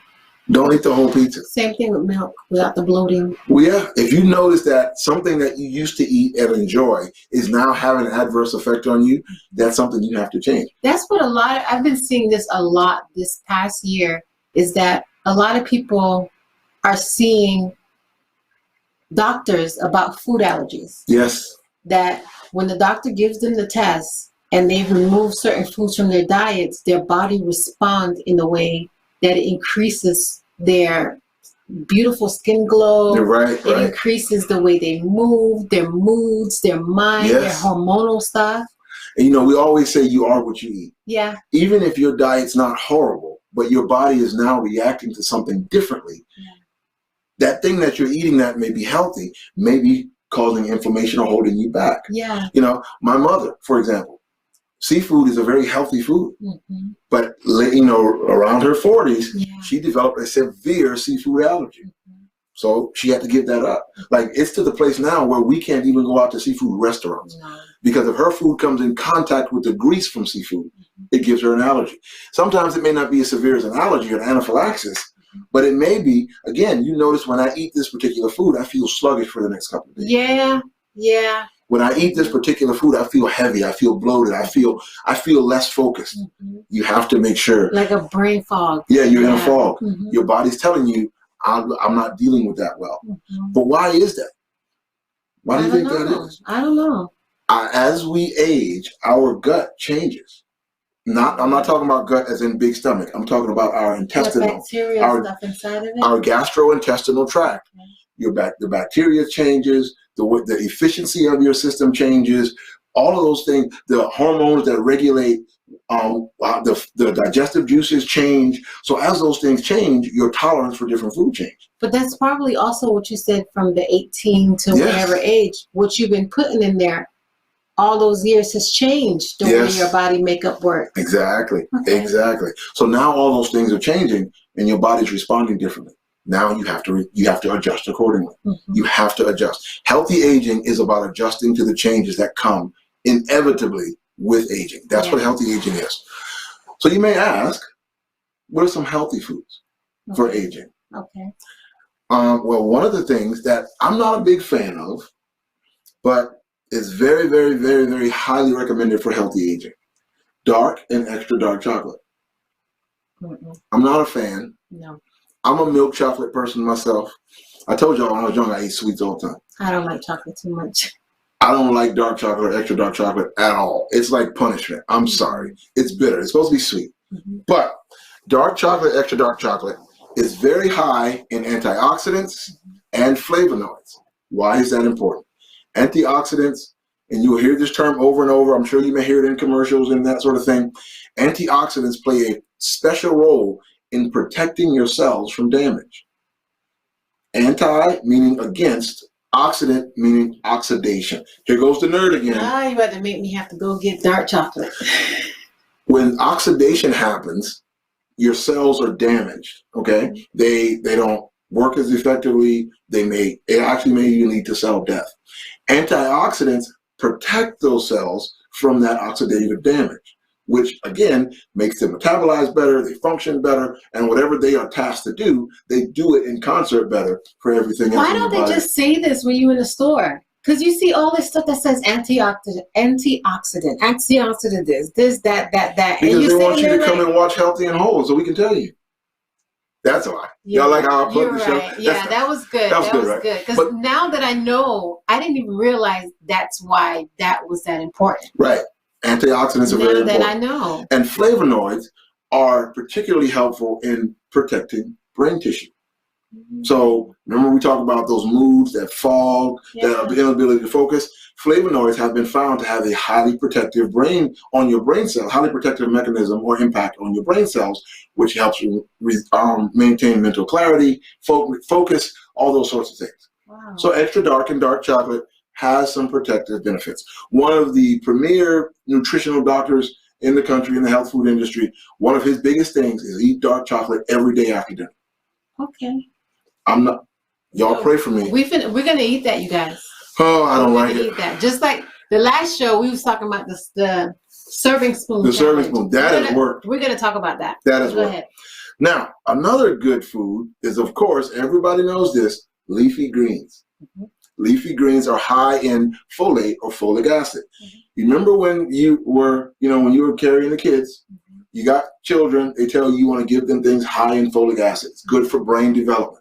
Don't eat the whole pizza. Same thing with milk, without the bloating. Well, yeah, if you notice that something that you used to eat and enjoy is now having an adverse effect on you, that's something you have to change. That's what I've been seeing this a lot this past year, is that a lot of people are seeing doctors about food allergies. Yes. That when the doctor gives them the test and they've removed certain foods from their diets, their body responds in a way that it increases their beautiful skin glow. You're right. It increases the way they move, their moods, their mind, Yes. their hormonal stuff. And we always say you are what you eat. Yeah. Even if your diet's not horrible, but your body is now reacting to something differently. Yeah. That thing that you're eating that may be healthy may be causing inflammation or holding you back. Yeah. My mother, for example, seafood is a very healthy food, Mm-hmm. but around her 40s, Yeah. she developed a severe seafood allergy. Mm-hmm. So she had to give that up. Like, it's to the place now where we can't even go out to seafood restaurants. No. because if her food comes in contact with the grease from seafood, it gives her an allergy. Sometimes it may not be as severe as an allergy or an anaphylaxis, but it may be, again, you notice when I eat this particular food, I feel sluggish for the next couple of days. Yeah. When I eat this particular food, I feel heavy, I feel bloated, I feel less focused. You have to make sure. Like a brain fog. Yeah, you're in a fog. Your body's telling you, I'm not dealing with that well. But why is that? Why do you think that is? I don't know. As we age, our gut changes. I'm not talking about gut as in big stomach. I'm talking about our intestinal, bacteria stuff inside of it. Our gastrointestinal tract. The bacteria changes. The efficiency of your system changes. All of those things. The hormones that regulate the digestive juices change. So as those things change, your tolerance for different food change. But that's probably also what you said from the 18 to whatever age. What you've been putting in there all those years has changed the way your body makeup works. Exactly. So now all those things are changing and your body's responding differently. Now you have to adjust accordingly. You have to adjust. Healthy aging is about adjusting to the changes that come inevitably with aging. That's what healthy aging is. So you may ask, what are some healthy foods for aging? Well, one of the things that I'm not a big fan of, but is very, very, very, very highly recommended for healthy aging. Dark and extra dark chocolate. I'm not a fan. No. I'm a milk chocolate person myself. I told y'all when I was young, I ate sweets all the time. I don't like chocolate too much. I don't like dark chocolate or extra dark chocolate at all. It's like punishment. I'm sorry. It's bitter. It's supposed to be sweet. But dark chocolate, extra dark chocolate is very high in antioxidants and flavonoids. Why is that important? Antioxidants, and you'll hear this term over and over. I'm sure you may hear it in commercials and that sort of thing. Antioxidants play a special role in protecting your cells from damage. Anti meaning against, oxidant meaning oxidation. Here goes the nerd again. Ah, you about to make me have to go get dark chocolate. When oxidation happens, your cells are damaged. Okay, they don't work as effectively. It actually may even lead to cell death. Antioxidants protect those cells from that oxidative damage, which again makes them metabolize better, they function better, and whatever they are tasked to do, they do it in concert better for everything else. Why don't they just say this when you're in the store? Because you see all this stuff that says antioxidant this, that. Because they want you to come and watch Healthy and Whole, so we can tell you. That's why. Y'all like how I plugged the show? Yeah, that was good. That was good. Because now that I know, I didn't even realize that's why that was that important. Right. Antioxidants are very important. Now that I know. And flavonoids are particularly helpful in protecting brain tissue. So remember we talked about those moods, that fog, that inability to focus. Flavonoids have been found to have a highly protective on your brain cells, highly protective mechanism or impact on your brain cells, which helps you maintain mental clarity, focus, all those sorts of things. Wow. So extra dark and dark chocolate has some protective benefits. One of the premier nutritional doctors in the country, in the health food industry, one of his biggest things is eat dark chocolate every day after dinner. Okay. I'm not. Y'all pray for me. We're gonna eat that, you guys. Oh, I don't like it. Eat that. Just like the last show, we was talking about the serving spoon. The serving spoon. That has worked. We're gonna talk about that. That has worked. Go ahead. Now, another good food is, of course, everybody knows this: leafy greens. Leafy greens are high in folate or folic acid. You remember when you were carrying the kids? You got children. They tell you want to give them things high in folic acid. It's good for brain development.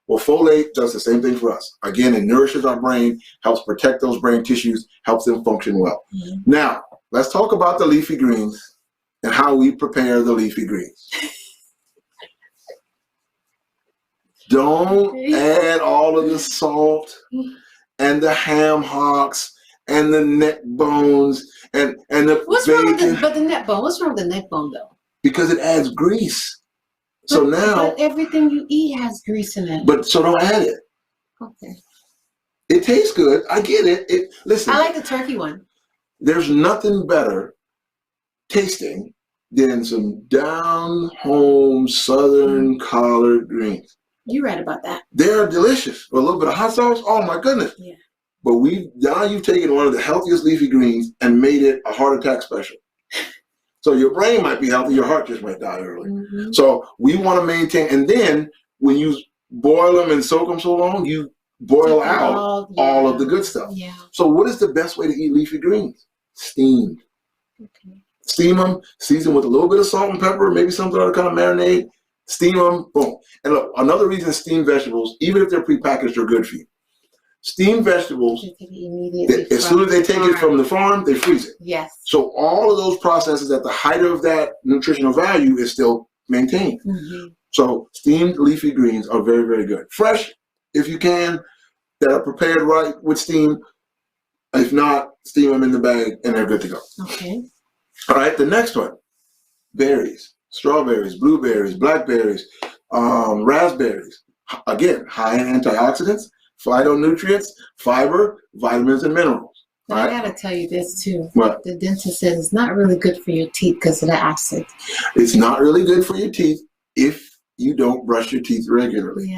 Well, folate does the same thing for us. Again, it nourishes our brain, helps protect those brain tissues, helps them function well. Now, let's talk about the leafy greens and how we prepare the leafy greens. Don't add all of the salt and the ham hocks and the neck bones and the bacon. But the neck bone, what's wrong with the neck bone though? Because it adds grease. So now everything you eat has grease in it. But so don't add it. Okay. It tastes good. I get it. Listen. I like the turkey one. There's nothing better tasting than some down-home southern collard greens. You're right about that. They're delicious. With a little bit of hot sauce. Oh my goodness. Yeah. But now you've taken one of the healthiest leafy greens and made it a heart attack special. So your brain might be healthy, your heart just might die early. So we want to maintain, and then when you boil them and soak them so long, you boil out all of the good stuff. So what is the best way to eat leafy greens? Steamed. Steam them, season with a little bit of salt and pepper, maybe some other kind of marinade. Steam them, boom. And look, another reason steamed vegetables, even if they're prepackaged, are good for you. Steamed vegetables, as soon as they take it from the farm, they freeze it. Yes. So all of those processes at the height of that nutritional value is still maintained. So steamed leafy greens are very, very good. Fresh, if you can, that are prepared right with steam. If not, steam them in the bag and they're good to go. Okay. All right, the next one, berries, strawberries, blueberries, blackberries, raspberries. Again, high in antioxidants, phytonutrients, fiber, vitamins, and minerals. But I gotta tell you this too. What? The dentist says it's not really good for your teeth because of the acid. It's not really good for your teeth if you don't brush your teeth regularly,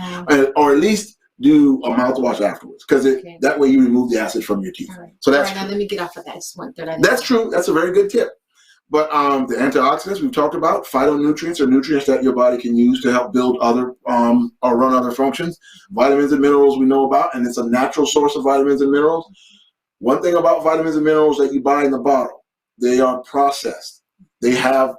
or at least do a mouthwash afterwards, because that way you remove the acid from your teeth. So that's now let me get off of that. I just want that. That's true. That's a very good tip. But the antioxidants we've talked about, phytonutrients are nutrients that your body can use to help build other or run other functions. Vitamins and minerals we know about, and it's a natural source of vitamins and minerals. One thing about vitamins and minerals that you buy in the bottle, they are processed. They are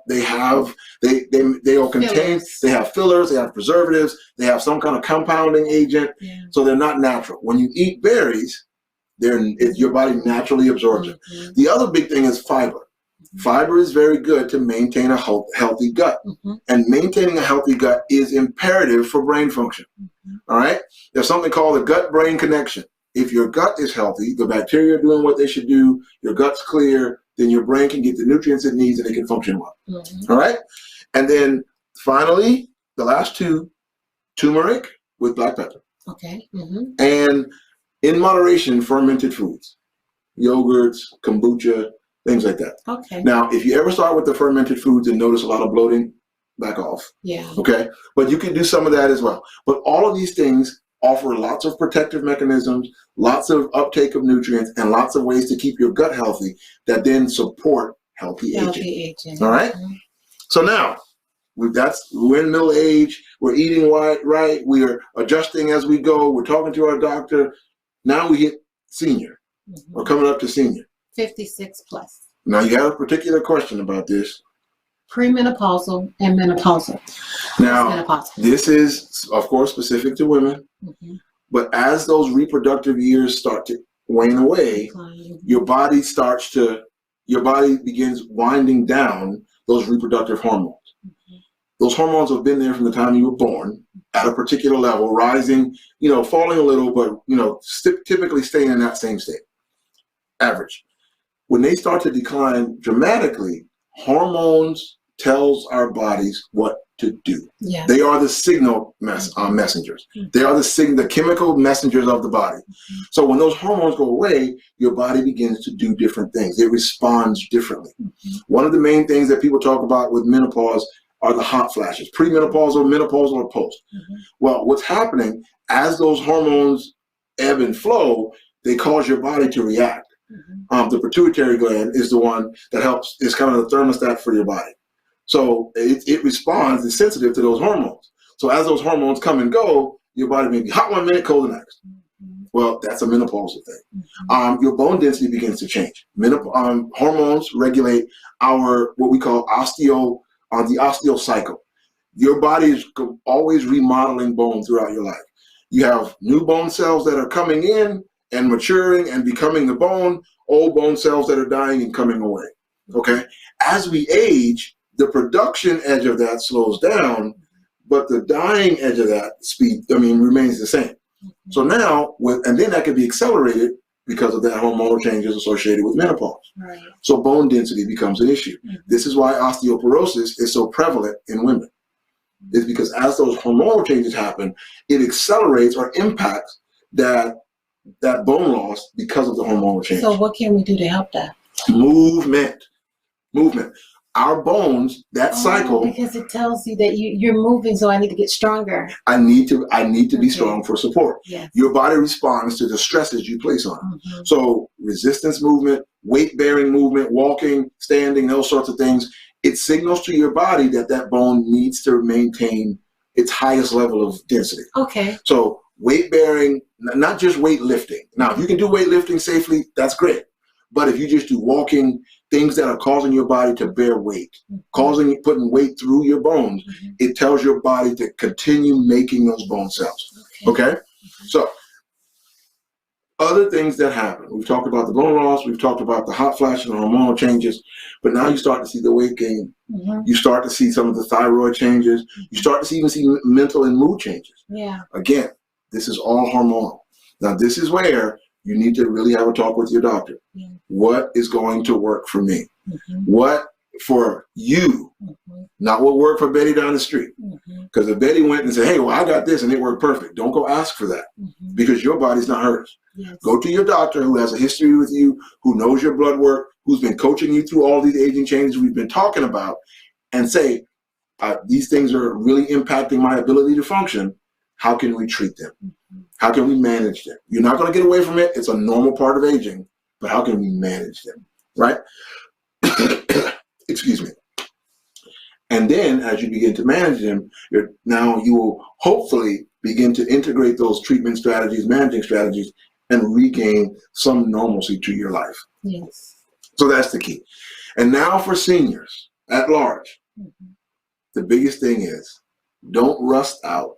contained. They have fillers. They have preservatives. They have some kind of compounding agent. So they're not natural. When you eat berries, your body naturally absorbs it. The other big thing is fiber. Fiber is very good to maintain a healthy gut. And maintaining a healthy gut is imperative for brain function. All right? There's something called the gut-brain connection. If your gut is healthy, the bacteria are doing what they should do, your gut's clear, then your brain can get the nutrients it needs and it can function well. All right? And then finally, the last two, turmeric with black pepper. Okay. And in moderation, fermented foods, yogurts, kombucha, things like that. Okay. Now, if you ever start with the fermented foods and notice a lot of bloating, back off. Okay. But you can do some of that as well. But all of these things offer lots of protective mechanisms, lots of uptake of nutrients, and lots of ways to keep your gut healthy that then support healthy aging. All right. So now we're in middle age. We're eating right. We are adjusting as we go. We're talking to our doctor. Now we hit senior. We're coming up to senior. 56 plus. Now you have a particular question about this. Premenopausal and menopausal. Now, this is, of course, specific to women. But as those reproductive years start to wane away, your body begins winding down those reproductive hormones. Those hormones have been there from the time you were born at a particular level, rising, falling a little, but, typically staying in that same state, average. When they start to decline dramatically, hormones tells our bodies what to do. They are the signal messengers. They are the chemical messengers of the body. So when those hormones go away, your body begins to do different things. It responds differently. One of the main things that people talk about with menopause are the hot flashes, premenopausal, menopausal, or post. Well, what's happening as those hormones ebb and flow, they cause your body to react. The pituitary gland is the one that helps, is kind of the thermostat for your body. So it responds, it's sensitive to those hormones. So as those hormones come and go, your body may be hot one minute, cold the next. Well, that's a menopausal thing. Your bone density begins to change. Hormones regulate what we call the osteo cycle. Your body is always remodeling bone throughout your life. You have new bone cells that are coming in and maturing and becoming the bone, old bone cells that are dying and coming away. Okay? As we age, the production edge of that slows down, but the dying edge of that remains the same. So now, and then that can be accelerated because of that hormonal changes associated with menopause. So bone density becomes an issue. This is why osteoporosis is so prevalent in women. It's because as those hormonal changes happen, it accelerates or impacts that bone loss because of the hormonal change. So what can we do to help that? Movement. our bones, that cycle. Because it tells you that you're moving, so I need to get stronger. I need to be strong for support. Yes. Your body responds to the stresses you place on it. Mm-hmm. So resistance movement, weight-bearing movement, walking, standing, those sorts of things, it signals to your body that bone needs to maintain its highest level of density. Okay. So weight-bearing, not just weightlifting. Now, if you can do weightlifting safely, that's great. But if you just do walking, things that are causing your body to bear weight, putting weight through your bones, it tells your body to continue making those bone cells. Okay? So, other things that happen. We've talked about the bone loss, we've talked about the hot flash and the hormonal changes, but now you start to see the weight gain. You start to see some of the thyroid changes. You start to even see mental and mood changes. Yeah. Again, this is all hormonal. Now, this is where you need to really have a talk with your doctor. Yeah. What is going to work for me? What for you? Not what worked for Betty down the street. Because if Betty went and said, hey, well, I got this and it worked perfect, don't go ask for that because your body's not hers. Yes. Go to your doctor who has a history with you, who knows your blood work, who's been coaching you through all these aging changes we've been talking about, and say, these things are really impacting my ability to function. How can we treat them? How can we manage them? You're not going to get away from it. It's a normal part of aging, but how can we manage them, right? Excuse me. And then as you begin to manage them, now you will hopefully begin to integrate those treatment strategies, managing strategies, and regain some normalcy to your life. Yes. So that's the key. And now for seniors at large, the biggest thing is don't rust out,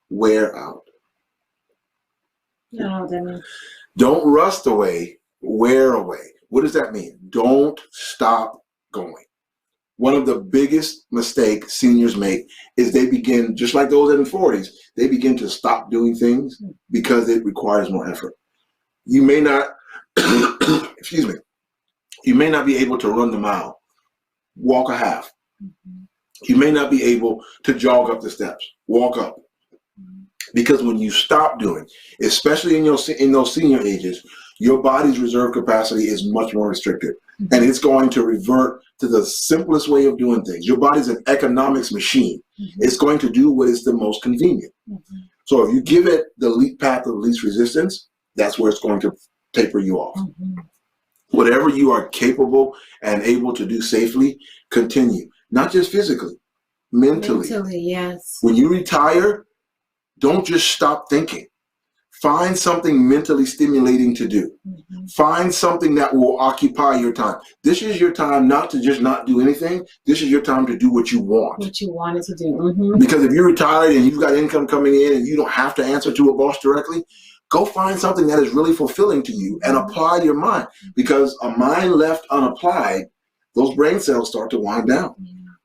wear out. No, that means. Don't rust away, wear away. What does that mean? Don't stop going. One of the biggest mistakes seniors make is they begin, just like those in the 40s, they begin to stop doing things because it requires more effort. You may not, excuse me, you may not be able to run the mile, walk a half. You may not be able to jog up the steps, walk up. Because when you stop doing, especially in those senior ages, your body's reserve capacity is much more restricted. And it's going to revert to the simplest way of doing things. Your body's an economics machine. It's going to do what is the most convenient. So if you give it the path of least resistance, that's where it's going to taper you off. Whatever you are capable and able to do safely, continue. Not just physically, mentally. Mentally, yes. When you retire, don't just stop thinking. Find something mentally stimulating to do. Find something that will occupy your time. This is your time not to just not do anything. This is your time to do what you want. What you wanted to do. Because if you're retired and you've got income coming in and you don't have to answer to a boss directly, go find something that is really fulfilling to you and apply your mind. Because a mind left unapplied, those brain cells start to wind down.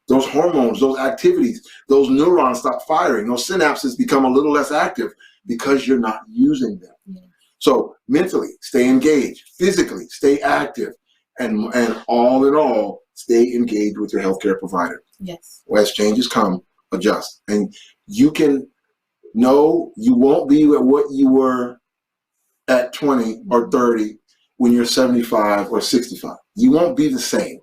Those hormones, those activities, those neurons stop firing. Those synapses become a little less active because you're not using them. So mentally, stay engaged. Physically, stay active. And all in all, stay engaged with your healthcare provider. Yes. As changes come, adjust. And you can know you won't be at what you were at 20 or 30 when you're 75 or 65. You won't be the same.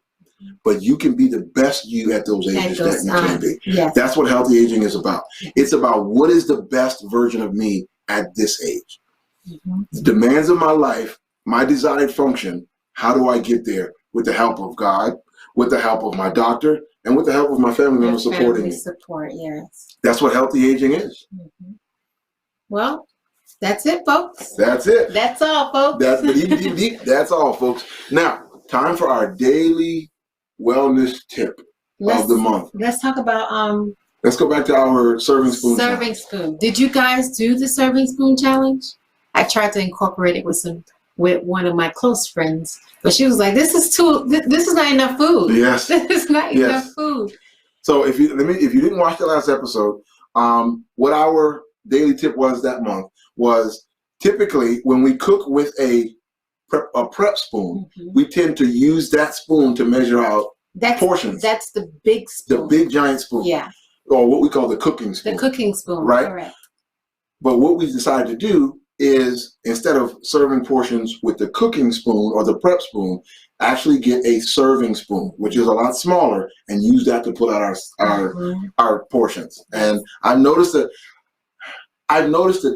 But you can be the best you at those ages that you can be. Yes. That's what healthy aging is about. It's about what is the best version of me at this age. The demands of my life, my desired function, how do I get there? With the help of God, with the help of my doctor, and with the help of my family members supporting me. Support, yes. That's what healthy aging is. Well, that's it, folks. That's it. That's all, folks. That's all, folks. Now, time for our daily wellness tip of the month. Let's talk about let's go back to our serving spoon. Serving spoon. Did you guys do the serving spoon challenge? I tried to incorporate it with one of my close friends, but she was like, "This is not enough food." Yes, this is not enough food. So if you didn't watch the last episode, what our daily tip was that month was typically when we cook with a prep spoon, we tend to use that spoon to measure out portions. That's the big spoon. The big giant spoon. Yeah. Or what we call the cooking spoon. The cooking spoon, right? Correct. But what we decided to do is instead of serving portions with the cooking spoon or the prep spoon, actually get a serving spoon, which is a lot smaller, and use that to put out our portions. And I've noticed the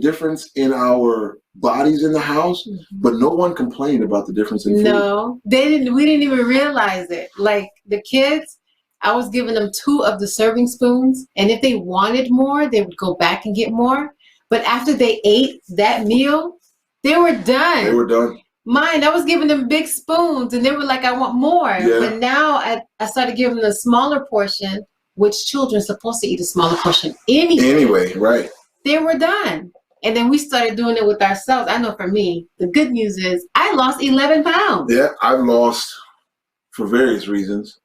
difference in our bodies in the house, but no one complained about the difference in food. No, they didn't. We didn't even realize it. Like the kids, I was giving them 2 of the serving spoons, and if they wanted more, they would go back and get more. But after they ate that meal, they were done. They were done. Mine, I was giving them big spoons, and they were like, I want more. Yeah. But now I started giving them a smaller portion, which children are supposed to eat a smaller portion anyway, right. They were done. And then we started doing it with ourselves. I know for me, the good news is I lost 11 pounds. Yeah, I've lost, for various reasons,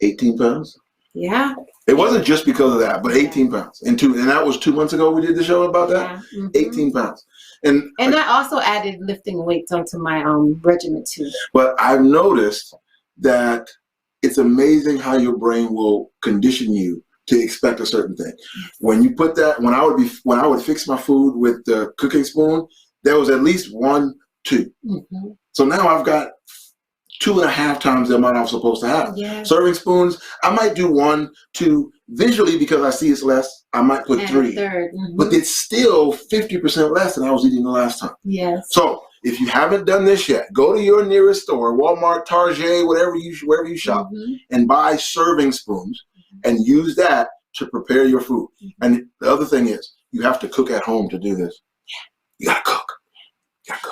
18 pounds. Yeah. It wasn't just because of that, but 18 pounds. And that was 2 months ago we did the show about that. Yeah. 18 pounds. And I also added lifting weights onto my regimen too. But I've noticed that it's amazing how your brain will condition you to expect a certain thing. When you put that, when I would fix my food with the cooking spoon, there was at least 1, 2. So now I've got 2.5 times the amount I was supposed to have. Yeah. Serving spoons, I might do 1, 2 visually because I see it's less. I might put 3, but it's still 50% less than I was eating the last time. Yes. So if you haven't done this yet, go to your nearest store, Walmart, Target, wherever you shop, and buy serving spoons and use that to prepare your food. And the other thing is, you have to cook at home to do this. You gotta cook.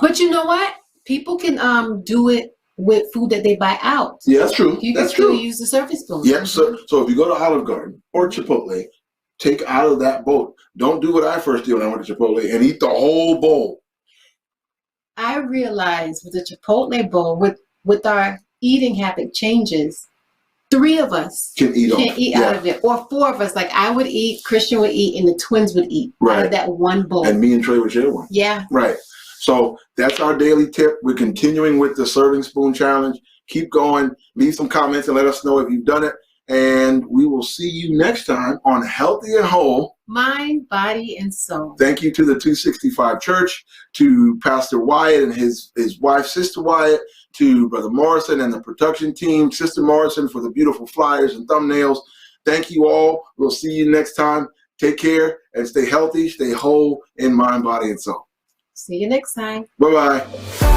But you know what? People can do it with food that they buy out. Yeah, that's true. You can still use the serving spoon. Yeah, so if you go to Olive Garden or Chipotle, take out of that bowl. Don't do what I first did when I went to Chipotle and eat the whole bowl. I realized with the Chipotle bowl, with our eating habit changes, 3 of us can eat out of it, or 4 of us. Like I would eat, Christian would eat, and the twins would eat out of that one bowl. And me and Trey would share one. Yeah. Right. So that's our daily tip. We're continuing with the serving spoon challenge. Keep going. Leave some comments and let us know if you've done it. And we will see you next time on Healthy and Whole. Mind, body, and soul. Thank you to the 265 Church, to Pastor Wyatt and his wife, Sister Wyatt, to Brother Morrison and the production team, Sister Morrison, for the beautiful flyers and thumbnails. Thank you all. We'll see you next time. Take care and stay healthy, stay whole in mind, body, and soul. See you next time. Bye-bye.